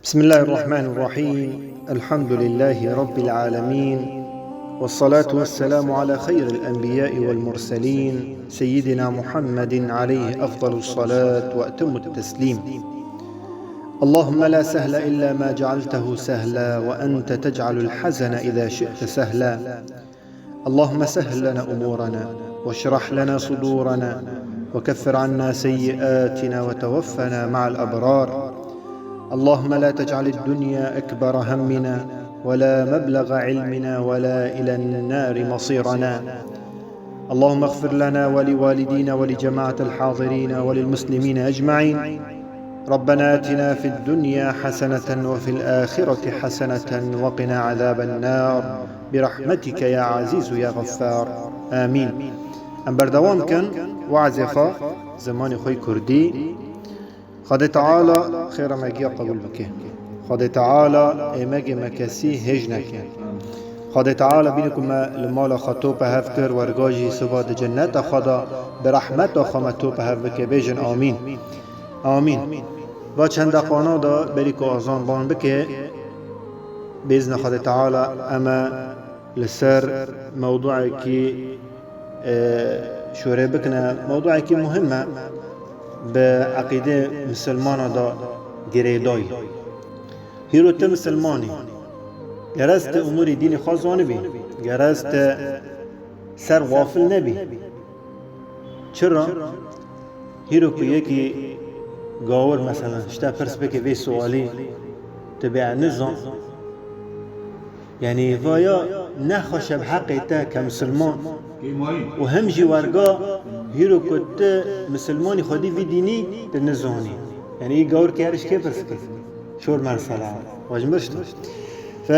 بسم الله الرحمن الرحيم. الحمد لله رب العالمين، والصلاة والسلام على خير الأنبياء والمرسلين سيدنا محمد عليه أفضل الصلاة وأتم التسليم. اللهم لا سهل إلا ما جعلته سهلا، وأنت تجعل الحزن إذا شئت سهلا. اللهم سهل لنا أمورنا واشرح لنا صدورنا وكفر عنا سيئاتنا وتوفنا مع الأبرار. اللهم لا تجعل الدنيا أكبر همنا ولا مبلغ علمنا ولا إلى النار مصيرنا. اللهم اغفر لنا ولوالدينا ولجماعة الحاضرين وللمسلمين أجمعين. ربنا آتنا في الدنيا حسنة وفي الآخرة حسنة وقنا عذاب النار برحمتك يا عزيز يا غفار آمين. ام بردوام كان وعزفا زمان خوي كردي. خدا تعالى خير مجيء قبول بك. خدا تعالى امجي مكسي هجنك. خدا تعالى بينكم المال خطوب هفكر ورجاجي سباد جنات خدا برحمت خمتوب هفك بيجن آمين آمين. و چند قانا دا بريكو آزان بان بك بإذن خدا تعالى. اما لسر موضوعي كي شوره بكنا موضوعي كي مهمة بعقيدة مسلمانة دا گریدای. هیرو ته مسلمانی گرست امور دین خواستانه بی، گرست سر غافل نبی. چرا؟ هیرو که یکی گاور مثلا شتا پرس بکه وی سوالی تبع نظام، یعنی وایا نخوش بحقی تا كمسلمان و هم جی ورگا هیرو کت مسلمانی خودی وی دینی تنزونی، یعنی ای گاور که هرش که پرس که شور مرسله واجمرشتو. ف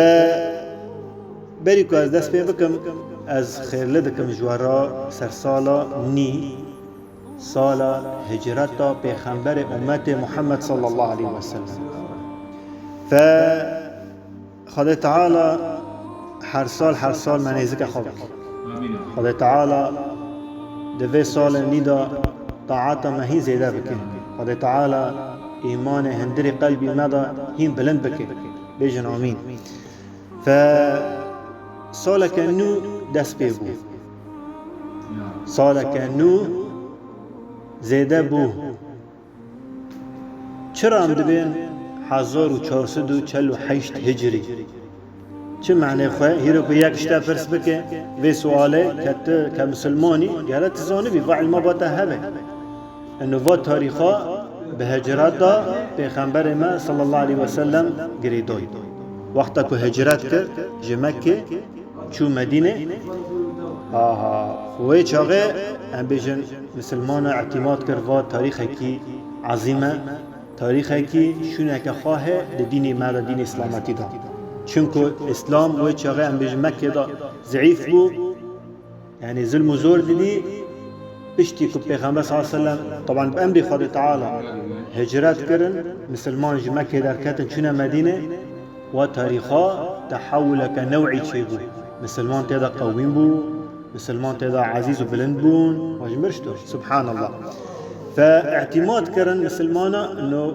بری که از دست بکم از خیر لدکم جوارا سر سالا نی سالا هجرتا پیغمبر امت محمد صلی الله علیه وسلم. ف خدا تعالی هر سال منیزک خواب خدا تعالی دوی سال نیدا طاعت مهی زیده بکن. خدا تعالی ایمان هندری قلبی مدا هین بلند بکن بیجن آمین. ف سال کنو دست بی بو، سال کنو زیده بو. چرا هم دبین 1448 هجری؟ چه معنی خواه؟ هیرو که یک شتا پرس بکه وی سواله که مسلمانی گرد تزانه بی و علما باتا هبه انو و تاریخا به هجرت دا پیغمبر ما صلی الله علیه وسلم گریدای. وقتا که هجرت کرد جه مکه چو مدینه وی چاقه هم بیجن مسلمان اعتماد کرد و تاریخی که عظیمه، تاریخی که شونه که خواه دین مرد دین اسلامتی دا. چونکه اسلام وی چاقه هم بیجن مکه دا ضعیف بو، یعنی ظلم و زور دیدی اشتی که پیغمبر صلی اللہ علیہ وسلم طبعا بأمر خدا تعالی هجرت کرن مسلمان جه مکه در کتن چونه مدینه و تاریخا تحول که نوعی چه بو. مسلمان تیدا قویم بو، مسلمان تیدا عزیز و بلند بون واجمرشتو سبحان الله. فاعتماد کرن مسلمانا انو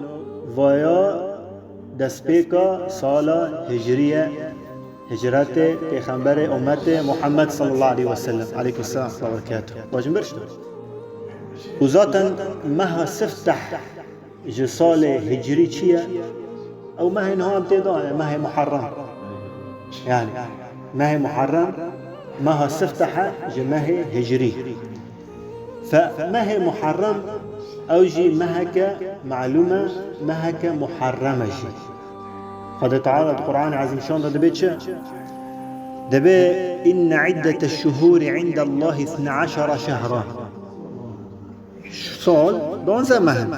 وایا دسپیکا سالا هجریه هجرت پیغمبر امت محمد صلی الله علیه وسلم علیه السلام و برکاته واجمرشتو. و ذاتا مها سفتح جسال هجری چیه او مها انها امتداء مها محرم، يعني مها محرم مها سفتح جمه هجري. فمها محرم او جي مهك معلومة مهك محرمة جي. قد تعالى القرآن عظيم شان دبي چه دبي إن عدة الشهور عند الله 12 شهرا سال دونزا مهم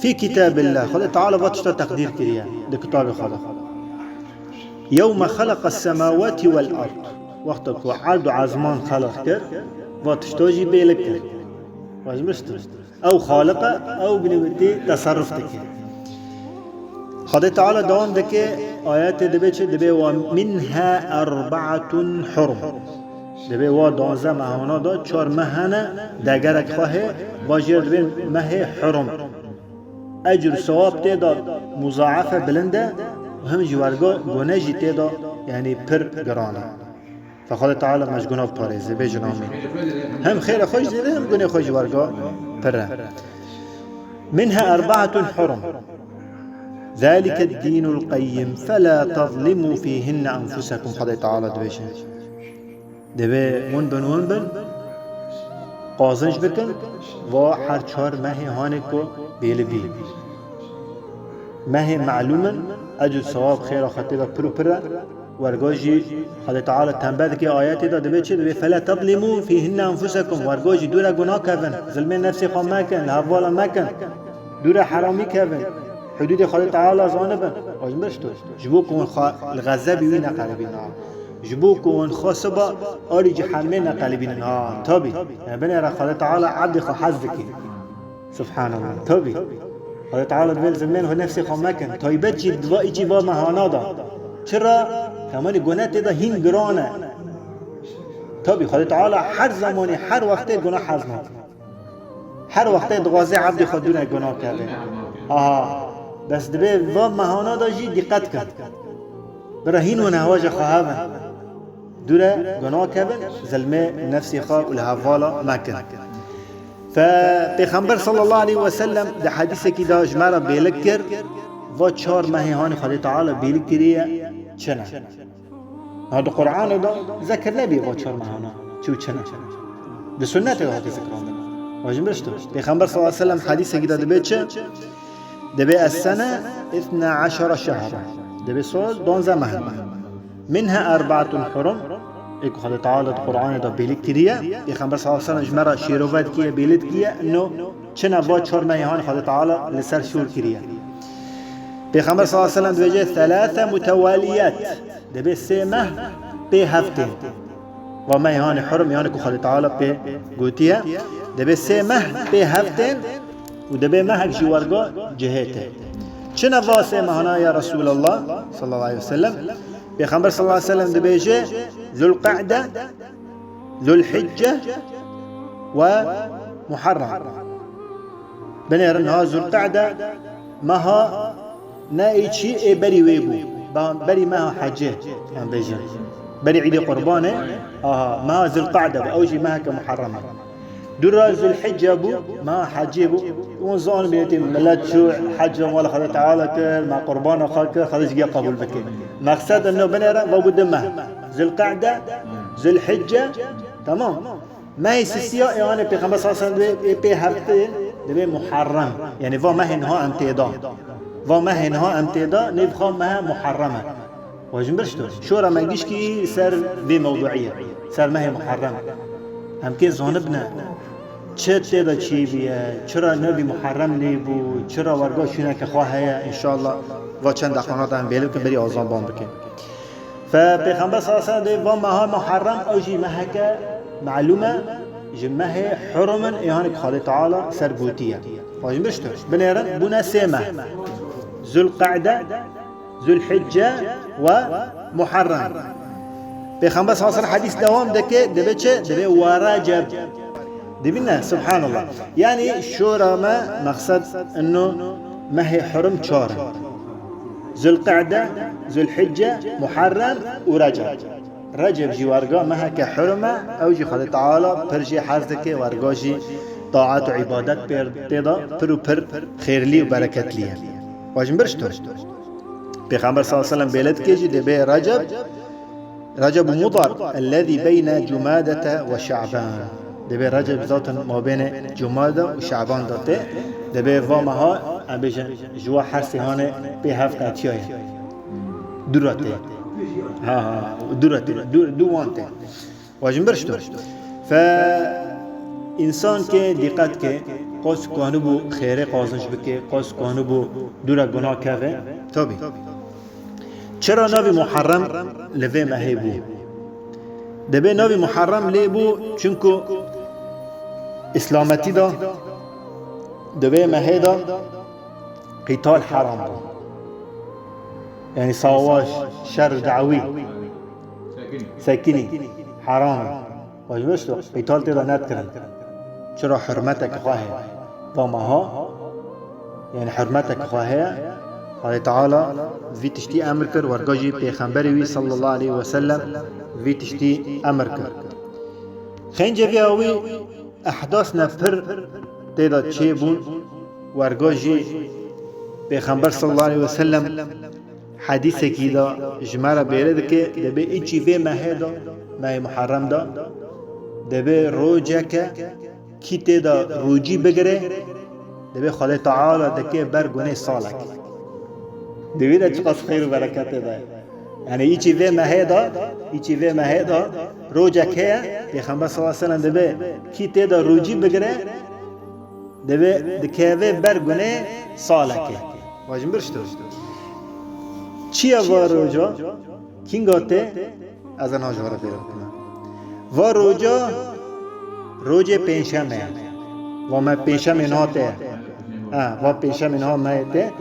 في كتاب الله. خد تعالى باتشتا تقدير كريا لكتاب خدا يوم خلق السماوات والأرض وقتك وعرض عزمان خلق كر باتشتاجي بيلك واجمشتو او خالق او بنوتي تصرفتك. خدا تعالى دوام دكي آيات دبي ومنها 4 حرم دبي وا دانزه مهانا دا 4 مهانه دگرک خواه باجر دبي مه حرم اجر ثواب تیدا مضاعفه بلنده و هم جوارگا گناه جی تیدا یعنی پر گرانه فخدا تعالی مجگونه پارزه به جنامی هم خیر خوش دیده هم گناه خوش جوارگا پره منها 4 حرم ذلك الدين القيم فلا تظلموا فيهن أنفسكم خدا تعالى دویشه دوی ون بن قازنج بکن و هر 4 ماه هانه کو بیل بی ماه معلوما اجل ثواب خیر خطیبه پرو ورگاجی خدا تعالی تنبه که آیاتی دا دوی چه دوی فلا تظلموا فيهن أنفسكم ورگاجی دور گناه کن ظلم نفسی خواه مکن لحوالا مکن دور حرامی کن حدود خدا تعالی زانبن واجب بشتو جبو کون الغضب وی نقلبینا جبو کون خاصبا آری جحمه نقلبینا تابی يعني بني را خدا تعالی عبد خو حذکی سبحان الله تابی خدا تعالی دول زمین هو نفسی خو مکن تایبت جی دوائی جی با مهانا دا چرا کمانی گناه تیدا هین گرانه تابی خدا تعالی هر زمانی هر وقت گناه حزمت هر وقت دغازه عبد خود دونه گناه کرده بس دبی و مهانا دا جی دقت کن برای هین و نهواج خواهبن دوره گناه کبن ظلمه نفسی خواه و لحوالا مکن فپیغمبر صلی الله علیه و سلم ده حدیثه که دا جمعه بیلک کر و 4 ماهیان خدا تعالی بیلک کریه چنه هذا قرآن دا ذکر نبی و 4 ماهانا چو چنه ده سنت دا حدیث کران دا واجب برشتو پیغمبر صلی الله علیه و سلم حدیثه که دا دبی چه دبي السنة 12 شهرا دبي سول 12 ماه منها 4 حرم ايكو خدا تعالى القرآن دا بيلك كريا يخبر صلى الله عليه وسلم جمرة شيروفات كيا بيلت كيا انه چنا با 4 ماهان خدا تعالى لسر شور كريا بيخبر صلى الله عليه وسلم دوجه 3 متواليات دبي 3 ماه بي هفتين وماهان حرم يعني كو خدا تعالى بي قوتيا دبي 3 ماه بي هفتين ودبي مهك جوارگا جهته چنا واسه مهانا يا رسول الله صلى الله عليه وسلم پیغمبر صلى الله عليه وسلم دبي جه ذو القعدة ذو الحجة ومحرم بني رنها ذو القعدة مها نايشي بري ويبو بري مها حجه يعني بيجي بري عيد قربانه مها ذو القعدة بأوجي مها كمحرمة درا ذو الحجة بو ما حجيبو ونظن بيتي ملات شو حج ولا خدا تعالى كل مع قربان خالك خدا جي قبول بكي مقصد انه بنيرا وابو دمه ذو القعدة ذو الحجة تمام ما هي سيسيا يعني بيغمبر صلى الله عليه وسلم بي هفتين دبي محرم يعني فا ما هنها امتدا وما هنها امتدا نبخا ما محرمة واجم برشتو شو را منجيش كي سر بموضوعية سر ما هي محرمة هم كي زانبنا چه تیدا چی بیه چرا نبی محرم نیبو چرا ورگاه شونه که خواهه انشاءالله و چند دقیقات هم بیلو که بری آزان بان بکن فپیغمبر صلی اللہ علیہ وسلم و مها محرم او جی مها که معلومه جی مها حرمن ایهان که خالق تعالی سرگوتیه واجب بشتر بنیرن بنا سیمه ذو القعده ذو الحجه و محرم پیغمبر صلی اللہ علیہ وسلم حدیث دوام دکه دبه چه دبه ورجب دبنا سبحان الله يعني شورى ما مقصد انه ما هي حرم 4 ذو القعدة ذو الحجة محرم ورجب رجب جي ورقا ما هي كحرمة او جي خالق تعالى برجي حرزك ورقا جي طاعات وعبادات بيضا برو بر خير لي وبركات لي واجم برشتو بيغمبر صلى الله عليه وسلم بيلد كيجي دبي رجب مضر الذي بين جمادة وشعبان دبي رجب ذات ما بين جمادة وشعبان داته دبي وامها ام بيجن جوا حرسي هانه به هفت اتياي دراته دراته دو وانته واجم برشتو انسان که دقت که قاس کانو بو خیره قازنش بکه قاس کانو بو دورا گناه که تابی چرا ناوی محرم لوی مهی بو دبی ناوی محرم لی بو چونکو اسلامتی دا دبی مهی دا قتال حرام دا یعنی صواش شر دعوی ساکنی حرام واجبش تو قتال تیدا ند کرن چرا حرمتك خواهی و ماها يعني حرمتك خواهية خدا تعالى في تشتي أمر كر ورقاجي پیغمبر صلى الله عليه وسلم في تشتي أمر كر خين جفياوي أحداثنا پر تيدا تشي بون ورقاجي پیغمبر صلى الله عليه وسلم حديث كيدا جمارة بيرد كي دبي ايچي في مهدا ما محرم دا دبي روجك كي تيدا روجي بگره دبي خدا تعالى دكي برگونه صالك دبي دا چقص خير و بركات دا يعني ايچي في مهدا روجك هي پیغمبر صلى الله عليه وسلم دبي كي تيدا روجي بگره دبي دكي برگونه صالك واجم برشتو چیه واروجا کینگاته از آنها جواره پیدا کنه واروجا روج پنجشنبه و ما پنجشنبه نهاته و پنجشنبه نها مایته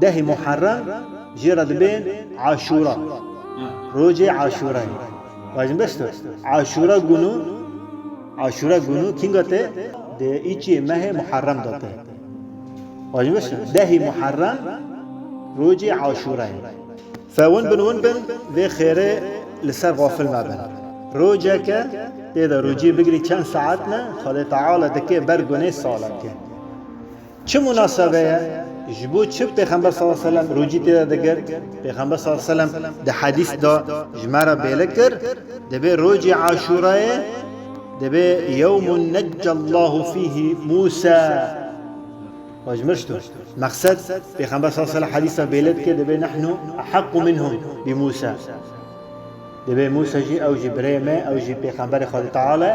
ده محرم جرد بین عاشورا روج عاشورا واجن بستو عاشورا گونو کینگاته ده ایچی ماه محرم داته واجب بس ده محرم روجي عاشوراء فون بن ذي خيره لسر غافل ما بن روجك تيدا روجي بقري كان ساعتنا خالي تعالى دكي برگونه سالك چه مناسبه جبو چه پیغمبر صلی الله علیه وسلم روجي تيدا دگر پیغمبر صلی الله علیه وسلم ده حدیث دا جمارة بيلكر دبي روجي عاشوراء دبي يوم نجى الله فيه موسى واجمرشتو مقصد پیغمبر صلی الله علیه و حدیث بیلد که دبی نحن احق منهم بموسى دبی موسى جی او جی بريمه او جی پیغمبر خدا تعالی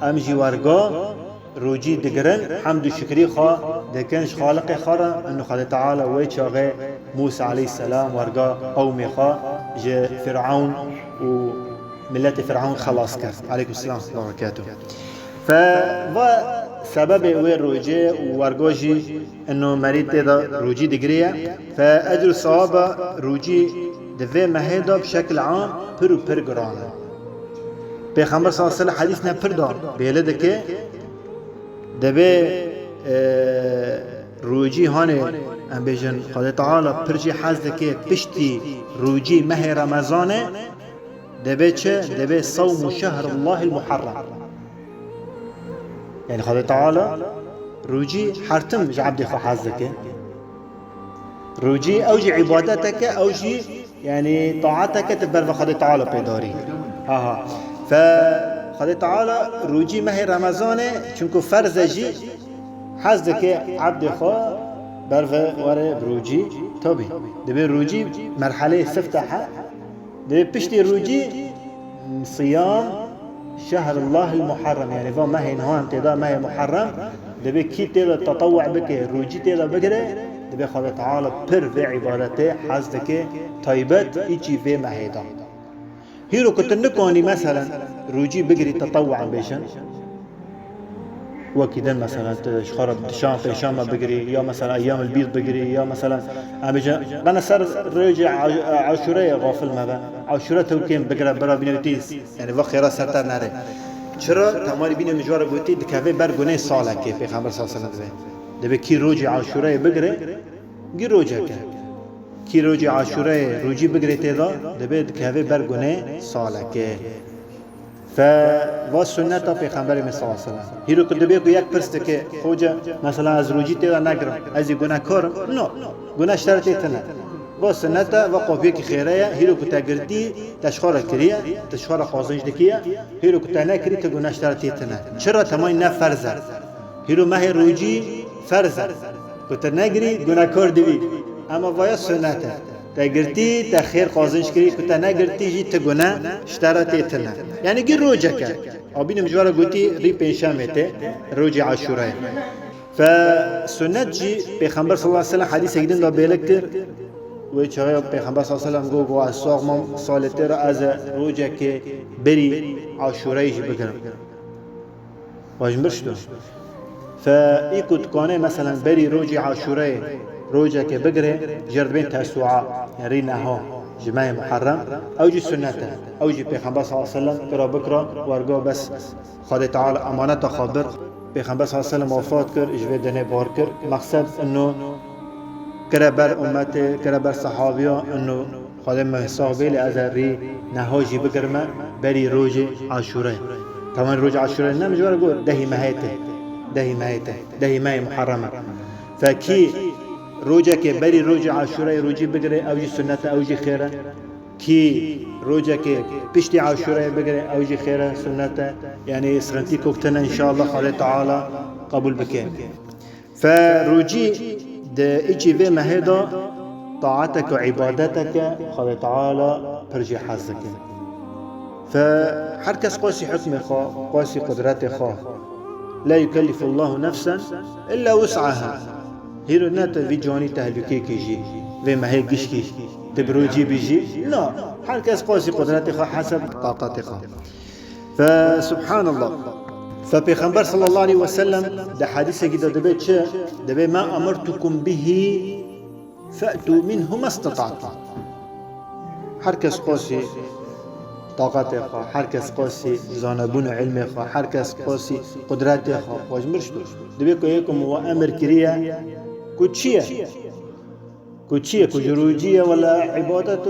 ام جی ورگا روجی دگرن حمد و شکری خواه دکنش خالق خارا انو خدا تعالی وی چاغه موسى علیه السلام ورگا قوم خواه جی فرعون و ملت فرعون خلاص کرد علیکم السلام ورحمة الله وبركاته سبب وی روجه ورگاجی انه مريض تدا روجي دگریه فاجر صحابه روجي دوه مهدا بشكل عام پر گرانه پیغمبر صلی الله علیه و حدیث نه پر دار بیله دکه دوه روجي هانه ام بیجن خدا تعالی پرجی حز دکه پشتی روجي مه رمضانه دوه چه دوه صوم شهر الله المحرم يعني خدا تعالى روجي حرتم عبدي خو حظك روجي اوجي عبادتك اوجي يعني طاعتك تبر خدا تعالى بيداري فخدا تعالى روجي ما هي رمضان چونكو فرض جي حظك عبدي خو برف ورا بروجي توبي دبي روجي مرحله استفتاح دبي بشتي روجي صيام شهر الله المحرم يعني فما ما هي نهار امتداء ما هي محرم دبي كي تيدا تطوع بك روجي تيدا بقره دبي خدا تعالى پر في عبادته حزدك طيبت ايجي في ما هيدا هيرو كنت نكوني مثلا روجي بقري تطوعا بيشن وكذا مثلا شخرب شام في شام بقري يا مثلا ايام البيض بقري يا مثلا انا صار رجع عاشوراء غافل ما عاشوراء توكين بقرا برا بنوتيس يعني وخيرا سرتر نره چرا تمام بين مجوار بوتي دكافه برگونه ساله که پیغمبر صلی الله علیه و دبه کی روز عاشوراء بقره گی روزه کی روز عاشوراء روزی بقره تدا دبه دكافه برگونه ساله که فوا سنت پیغمبر صلی الله علیه و هیرو کد بیکو یک پرسته که خوجا مثلا از روجی تیدا نگرم از گناهکارم نو گناه شرطی تنه با سنت و قوی کی خیره هیرو کد تگردی تشخار کریه تشخار خازنج دکیه هیرو کد نکری ت گناه شرطی تنه چرا تمای نه فرض هیرو ماه روجی فرض کد نگری گناهکار دی اما وای سنت تگرتی تخیر قازنش کری کتا نگرتی جی تگونه شتراتی تنه یعنی گی روجه که آبین مجوارا گوتی ری پنجشنبه ته روج عاشوراء فسنت جی پیغمبر صلی الله علیه و سلم حدیث گیدن دا بیلکتر و چه پیغمبر صلی الله علیه و سلم گو از ساغمم سالتر از روجه که بری عاشوراء جی بگرم واجم برشتو فايكو تكوني مثلا بري روجي عاشوراء روجا كبقرة جرد بين تسوعة يعني نها جماعة محرم أو جي سنته أو جي پیغمبر صلى الله عليه وسلم برا بكرة وارجو بس خدا تعالى أمانة خبر پیغمبر صلی الله علیه و سلم وفات کرد اجوه دنه بار کرد مقصد انه کرا بر امت کرا بر صحابیا انه خادم حسابی لازری نهاجی بگرمه بری روز عاشوره طبعا روز عاشوره نمیجوره گو دهی ماه محرمه فکی روزه که بری روز عاشوره روزی بگره اوجی سنت اوجی خیره کی روزه که پشت عاشوره بگره اوجی خیره سنت یعنی سرنتی کوکتنا ان شاء الله خالد تعالی قبول بکه فروجي ده ايجي في مهدا طاعتك وعبادتك خالد تعالى برجي حظك فحركس قاسي حكم خا قاسي قدرات خا لا يكلف الله نفسا الا وسعها هيرو ناتا في جواني تهلكي كيجي في مهي قشكي تبروجي بيجي لا حركس قاسي قدرات خا حسب طاقات خا فسبحان الله فبيغمبر صلى الله عليه وسلم ده حديثه كده دبي چه دبي ما امرتكم به فاتوا منه ما استطعتم حركس قاسي طاقت خو حركس قاسي زانبون علم خو حركس قاسي قدرت خو واجمرش دبي كيكم وامر كريا كوتشيه كجروجيه ولا عبادت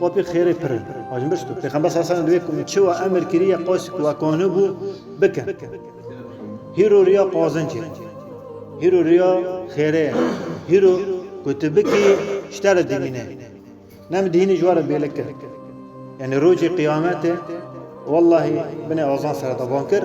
قوبي خير پر واجمرش پیغمبر صلى الله عليه وسلم دبي كم چه وامر كريا قاسي وكانبو بك هيرو ريا قازنجي هيرو ريا خيره هيرو كتبكي اشترى دينه نام ديني جوار بيلك يعني روجي قيامته والله بني اوزان سرطة بانكر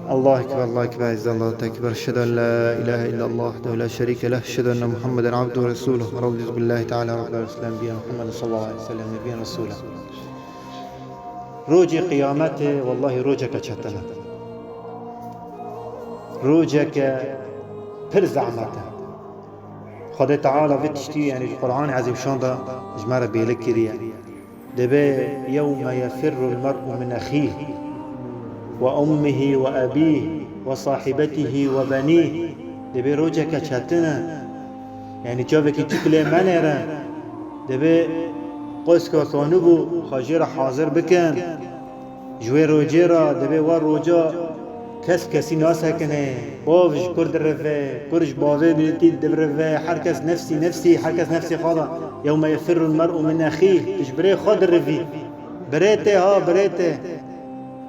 الله اكبر الله اكبر عز الله اكبر اشهد ان لا اله الا الله وحده لا شريك له اشهد ان محمدا عبده ورسوله رضي بالله تعالى رب الاسلام نبينا محمد صلى الله عليه وسلم نبينا رسوله روجي قيامته والله روجك چتنا روجك پر زعمته خدا تعالى بتشتي يعني القرآن عظيم شان ده اجماع بيلك كريا دبي يوم يفر المرء من أخيه وأمه وأبيه وصاحبته وبنيه دبي روجك شاتنا يعني جابك تكلي منيرا دبي قوسك وكانوبو خاجر حاضر بكن جوي روجيرا دبي ور روجا کسی ناسکنه باوش کرد رفه کرش باوه بلتید درفه هر کس نفسی هر کس نفسی خدا یوم یفر المرء من اخیه تجبره خود رفی بريته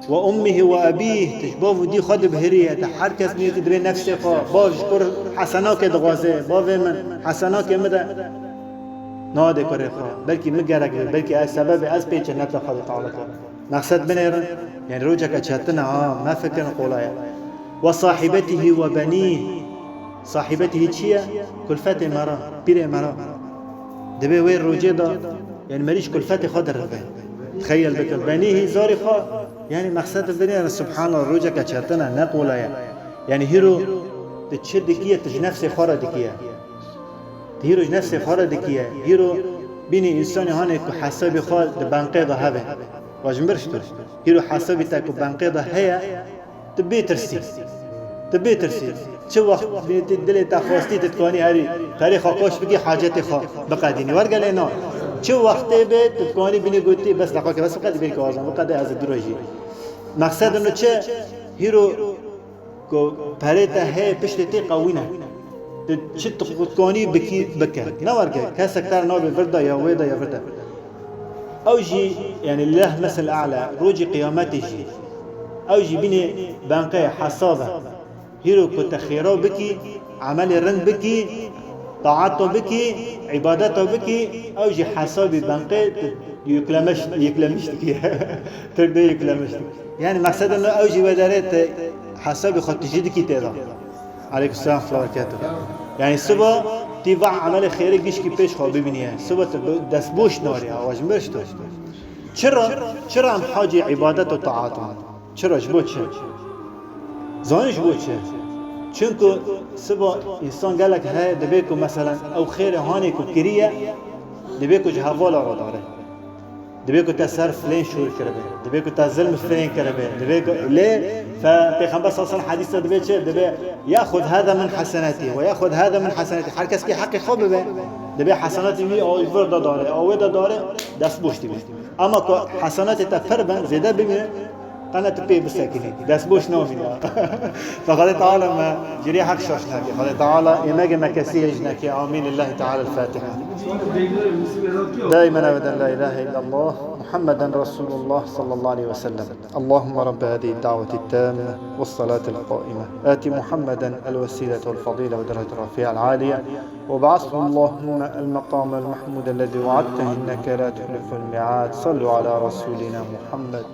وامه وابيه تجباو دي خود بهریه هر کس نیتی بره نفسی خدا باوش کر حسنا که دغازه باوه من حسنا که مده ناده کره خدا بلکی مگرک بلکی از سبب از پیچه نتا خدا تعالی مقصد بنيرن يعني روجك اتشاتنا ما فكر قولايا وصاحبته وبنيه صاحبته تشيا كلفته مرا بير مرا دبي وين روجدا يعني ماليش كلفته خضر ربه تخيل بك بنيه زارخه يعني مقصد الدنيا سبحان الله روجك اتشاتنا نقولايا يعني هيرو تشد كيه تجنفس خرا دكيه هيرو جنفس خرا دكيه هيرو بيني انسان هانك حساب خال بنقيضه هذا واجمرشتو هيرو حسابي تاكو بانقيضة هيا تبي ترسي شو وقت بنت الدلي تخواستي تتكوني هاري تاريخ قوش بقي حاجتي خا بقاديني ورقة لنا شو وقت بيت تتكوني بني قلتي بس لقاك بس بقادي بينك وازن بقادي هذا الدروجي مقصد انه چه هيرو كو پريتا هي پشتتي قوينه چه تتكوني بكي بكا نورقة كاسكتار نوبي فردا يا ويدا يا فردا اوجي يعني الله مثل اعلى روجي قيامته اوجي بني بانقي حسابه هيرو كنت خيرو بكي عمل رن بكي طاعته بكي عبادته بكي اوجي حسابي بانقي يكلمش تقدر يكلمش يعني مقصد انه اوجي ودارت حسابي خد تجدكي تيرا عليكم السلام ورحمه الله وبركاته يعني الصبح تيبع عمل خيري گیش کی پیش خواب ببینیه صبح دست بوش ناری آواز مرشت چرا هم حاجی عبادت و طاعت چرا جبو چه زانش بو چه چونکو صبح انسان قالك ها دبیکو مثلا او خیر هانی کو کریه دبیکو جهوالا را داره دبيكو تسر فلان شهور كربه دبيكو تظلم فلان كربه دبيكو ليه فبيغمبر صلى الله عليه وسلم حديث دبي ياخذ هذا من حسناته وياخذ هذا من حسناته هر کس کی حق خوب به دبي حسناتی می او وردا داره او ودا داره دست بوشتی اما حسنات تا فربن زیاده ببینه أنا تبي بساكني بس بوش نومي فقال تعالى ما جري حق شاشناك قال تعالى إماجي مكاسي جناك آمين الله تعالى الفاتحة. دائما أبدا لا إله إلا الله محمدا رسول الله صلى الله عليه وسلم. اللهم رب هذه الدعوة التامة والصلاة القائمة آت محمدا الوسيلة والفضيلة ودرجة الرفيع العالية وابعثه اللهم المقام المحمود الذي وعدته إنك لا تخلف الميعاد. صلوا على رسولنا محمد.